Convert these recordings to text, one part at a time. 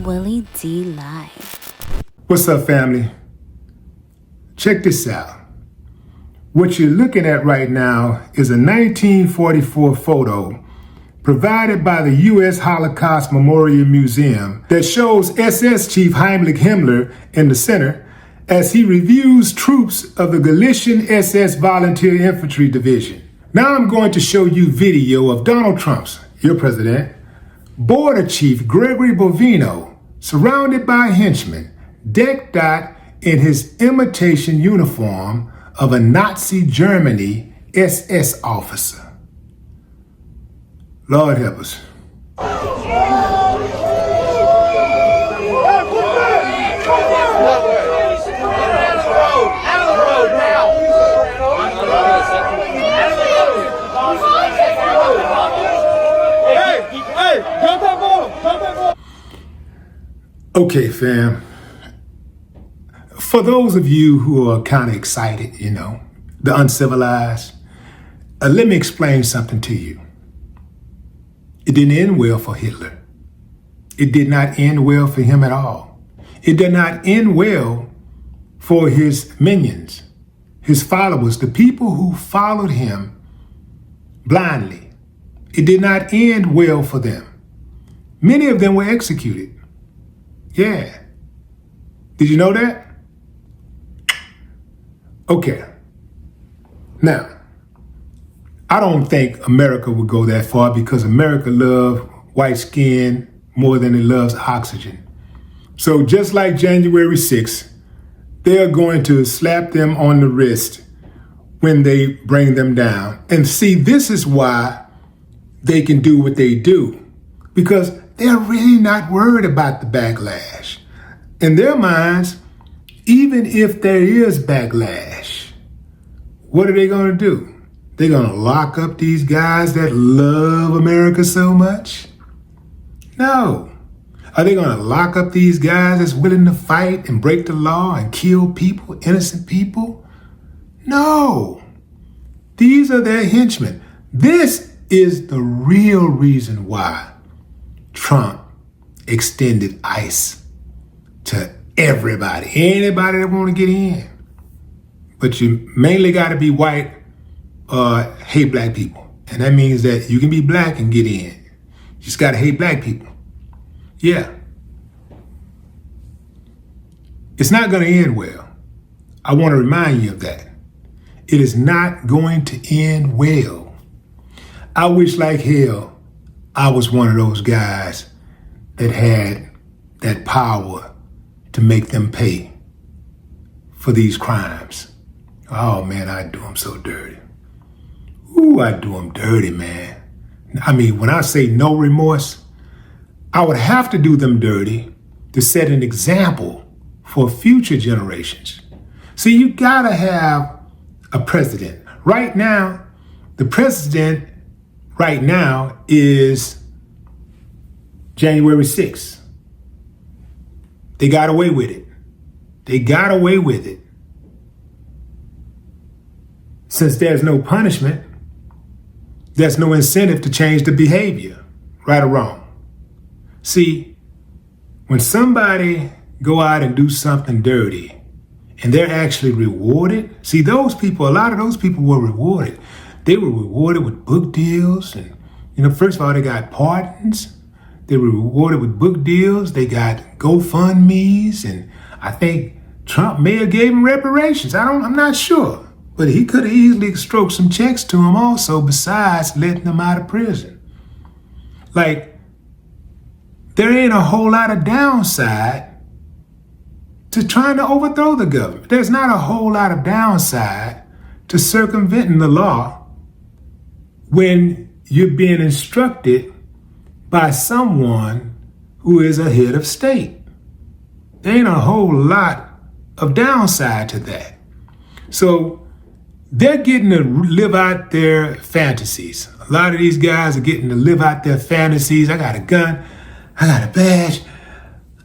Willie D Live. What's up, family? Check this out. What you're looking at right now is a 1944 photo provided by the U.S. Holocaust Memorial Museum that shows SS Chief Heinrich Himmler in the center as he reviews troops of the Galician SS Volunteer Infantry Division. Now I'm going to show you video of Donald Trump's, your president, Border Chief Gregory Bovino, surrounded by henchmen, decked out in his imitation uniform of a Nazi Germany SS officer. Lord help us. Okay, fam. For those of you who are kind of excited, the uncivilized, let me explain something to you. It didn't end well for Hitler. It did not end well for him at all. It did not end well for his minions, his followers, the people who followed him blindly. It did not end well for them. Many of them were executed. Yeah. Did you know that? Okay. Now, I don't think America would go that far because America loves white skin more than it loves oxygen. So just like January 6th, they're going to slap them on the wrist when they bring them down. And see, this is why they can do what they do, because they're really not worried about the backlash. In their minds, even if there is backlash, what are they going to do? They're going to lock up these guys that love America so much? No. Are they going to lock up these guys that's willing to fight and break the law and kill people, innocent people? No. These are their henchmen. This is the real reason why Trump extended ICE to everybody, anybody that want to get in. But you mainly got to be white or hate black people. And that means that you can be black and get in. You just got to hate black people. Yeah. It's not going to end well. I want to remind you of that. It is not going to end well. I wish like hell I was one of those guys that had that power to make them pay for these crimes. Oh man, I do them so dirty. Ooh, I do them dirty, man. I mean, when I say no remorse, I would have to do them dirty to set an example for future generations. See, you gotta have a president. Right now, the president right now is January 6th. They got away with it. They got away with it. Since there's no punishment, there's no incentive to change the behavior, right or wrong. See, when somebody go out and do something dirty and they're actually rewarded, see those people, a lot of those people were rewarded. They were rewarded with book deals and, first of all, they got pardons. They were rewarded with book deals. They got GoFundMes, and I think Trump may have gave them reparations. I'm not sure. But he could have easily stroked some checks to them also, besides letting them out of prison. Like, there ain't a whole lot of downside to trying to overthrow the government. There's not a whole lot of downside to circumventing the law when you're being instructed by someone who is a head of state. There ain't a whole lot of downside to that. So they're getting to live out their fantasies. A lot of these guys are getting to live out their fantasies. I got a gun, I got a badge,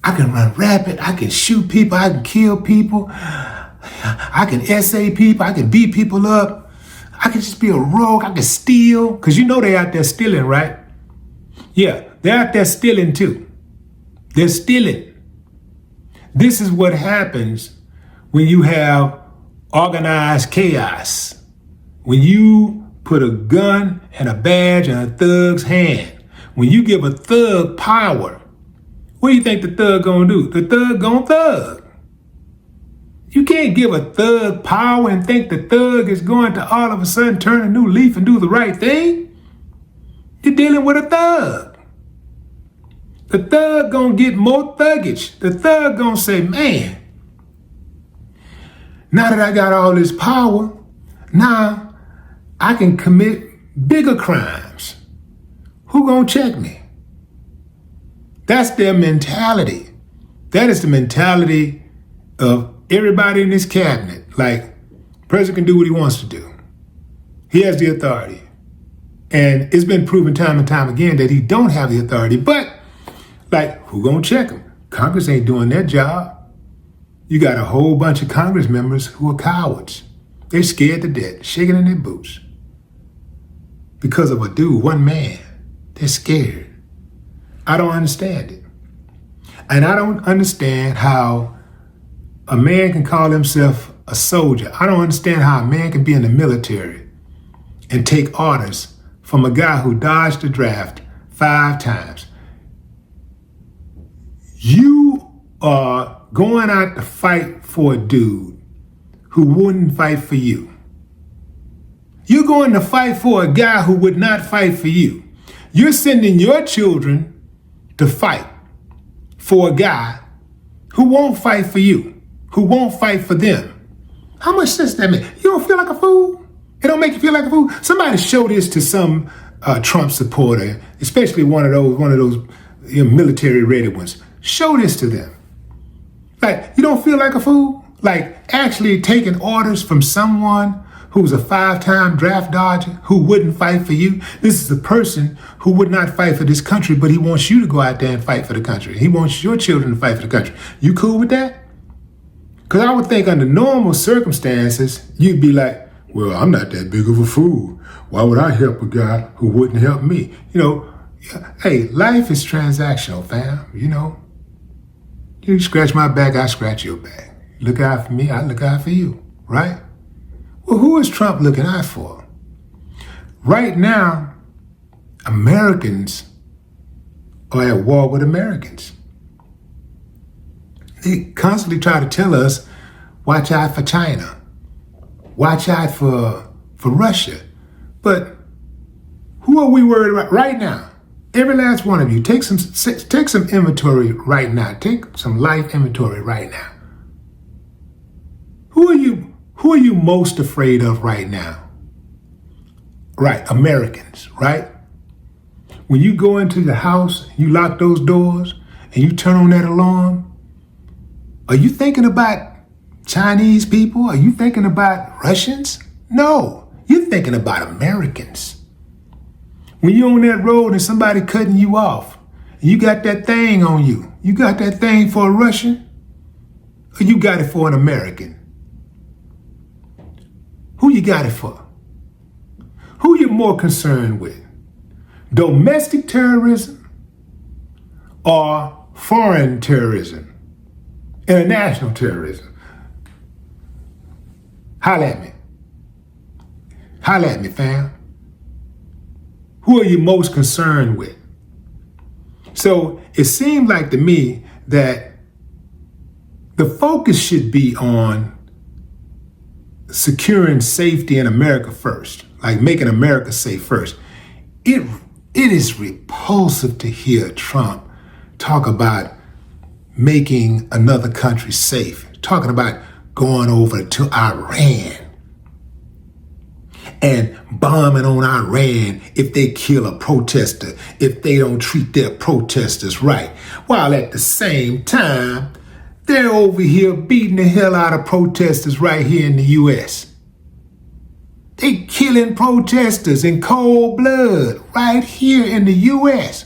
I can run rapid, I can shoot people, I can kill people, I can essay people, I can beat people up, I can just be a rogue, I can steal, because they out there stealing, right? Yeah, they're out there stealing too. They're stealing. This is what happens when you have organized chaos. When you put a gun and a badge in a thug's hand. When you give a thug power, what do you think the thug gonna do? The thug gonna thug. You can't give a thug power and think the thug is going to all of a sudden turn a new leaf and do the right thing. You're dealing with a thug. The thug gonna get more thuggish. The thug gonna say, man, now that I got all this power, now I can commit bigger crimes. Who gonna check me? That's their mentality. That is the mentality of everybody in this cabinet. Like, the president can do what he wants to do. He has the authority. And it's been proven time and time again that he don't have the authority. But, like, who gonna check him? Congress ain't doing their job. You got a whole bunch of Congress members who are cowards. They're scared to death, shaking in their boots. Because of a dude, one man. They're scared. I don't understand it. And I don't understand how a man can call himself a soldier. I don't understand how a man can be in the military and take orders from a guy who dodged the draft 5 times. You are going out to fight for a dude who wouldn't fight for you. You're going to fight for a guy who would not fight for you. You're sending your children to fight for a guy who won't fight for you, who won't fight for them. How much sense that make? You don't feel like a fool? It don't make you feel like a fool? Somebody show this to some Trump supporter, especially one of those military ready ones. Show this to them. Like, you don't feel like a fool? Like, actually taking orders from someone who's a 5-time draft dodger who wouldn't fight for you. This is a person who would not fight for this country, but he wants you to go out there and fight for the country. He wants your children to fight for the country. You cool with that? Because I would think under normal circumstances, you'd be like, well, I'm not that big of a fool. Why would I help a guy who wouldn't help me? Hey, life is transactional, fam. You scratch my back, I scratch your back. Look out for me, I look out for you, right? Well, who is Trump looking out for? Right now, Americans are at war with Americans. They constantly try to tell us, watch out for China. Watch out for Russia. But who are we worried about right now? Every last one of you, take some inventory right now. Take some life inventory right now. Who are you most afraid of right now? Right, Americans, right? When you go into the house, you lock those doors, and you turn on that alarm, are you thinking about Chinese people? Are you thinking about Russians? No, you're thinking about Americans. When you're on that road and somebody cutting you off, and you got that thing on you, you got that thing for a Russian, or you got it for an American? Who you got it for? Who you more concerned with? Domestic terrorism or foreign terrorism? International terrorism? Holla at me. Holla at me, fam. Who are you most concerned with? So it seemed like to me that the focus should be on securing safety in America first, like making America safe first. It is repulsive to hear Trump talk about making another country safe, talking about going over to Iran and bombing on Iran if they kill a protester, if they don't treat their protesters right, while at the same time, they're over here beating the hell out of protesters right here in the U.S. They killing protesters in cold blood right here in the U.S.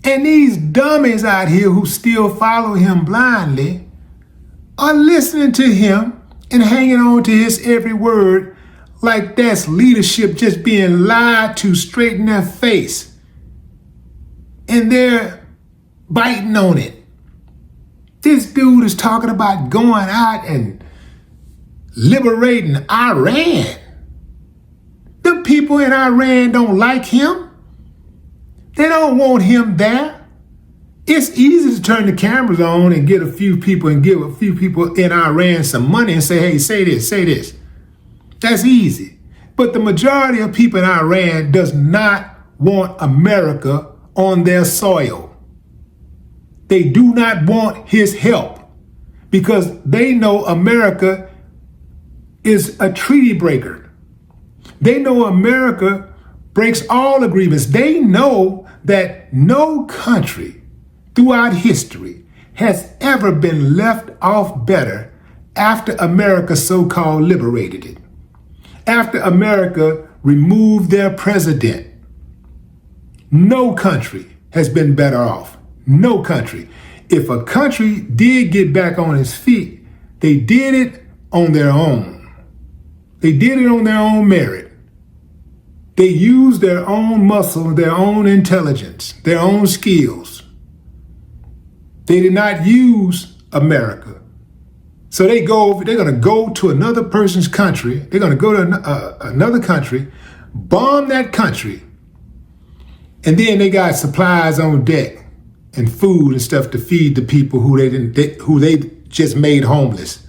And these dummies out here who still follow him blindly are listening to him and hanging on to his every word like that's leadership just being lied to straight in their face. And they're biting on it. This dude is talking about going out and liberating Iran. The people in Iran don't like him. They don't want him there. It's easy to turn the cameras on and get a few people and give a few people in Iran some money and say, hey, say this, say this. That's easy. But the majority of people in Iran does not want America on their soil. They do not want his help because they know America is a treaty breaker. They know America breaks all agreements. They know that no country throughout history has ever been left off better after America so-called liberated it. After America removed their president, no country has been better off. No country. If a country did get back on its feet, they did it on their own. They did it on their own merit. They used their own muscle, their own intelligence, their own skills. They did not use America. So they're going to go to another person's country. They're going to go to another country, bomb that country, and then they got supplies on deck and food and stuff to feed the people who they just made homeless.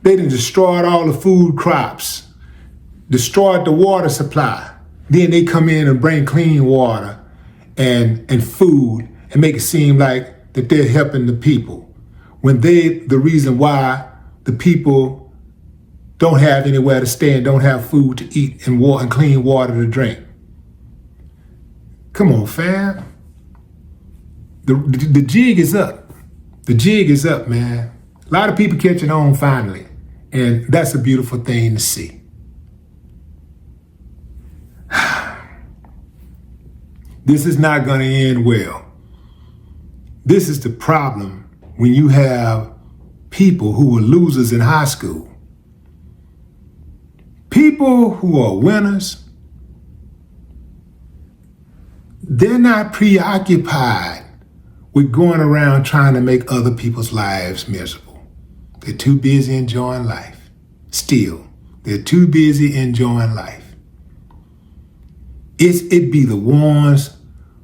They done destroyed all the food crops, destroyed the water supply. Then they come in and bring clean water and food and make it seem like that they're helping the people, when the reason why the people don't have anywhere to stay and don't have food to eat and clean water to drink. Come on, fam. The jig is up. The jig is up, man. A lot of people catching on finally, and that's a beautiful thing to see. This is not going to end well. This is the problem when you have people who were losers in high school. People who are winners, they're not preoccupied with going around trying to make other people's lives miserable. They're too busy enjoying life. Still, they're too busy enjoying life. It be the ones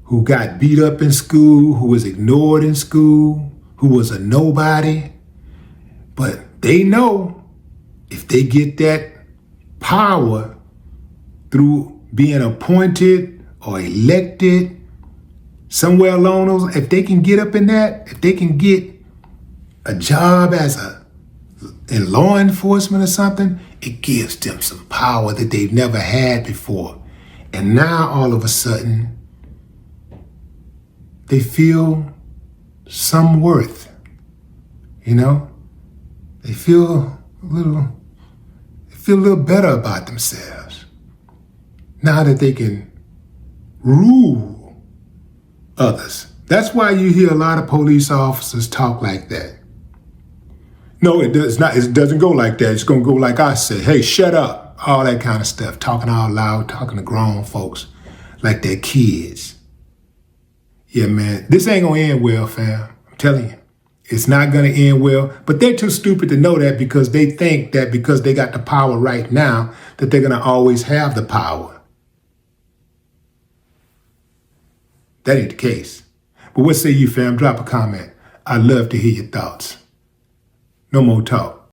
who got beat up in school, who was ignored in school, who was a nobody. But they know if they get that power through being appointed or elected, somewhere along those, if they can get up in that, if they can get a job in law enforcement or something, it gives them some power that they've never had before. And now all of a sudden, they feel some worth, you know? They feel a little better about themselves now that they can rule others. That's why you hear a lot of police officers talk like that. No, it does not. It doesn't go like that. It's going to go like I say, hey, shut up, all that kind of stuff, talking out loud, talking to grown folks like they're kids. Yeah, man, this ain't going to end well, fam. I'm telling you. It's not going to end well, but they're too stupid to know that because they think that because they got the power right now, that they're going to always have the power. That ain't the case. But what say you, fam? Drop a comment. I'd love to hear your thoughts. No more talk.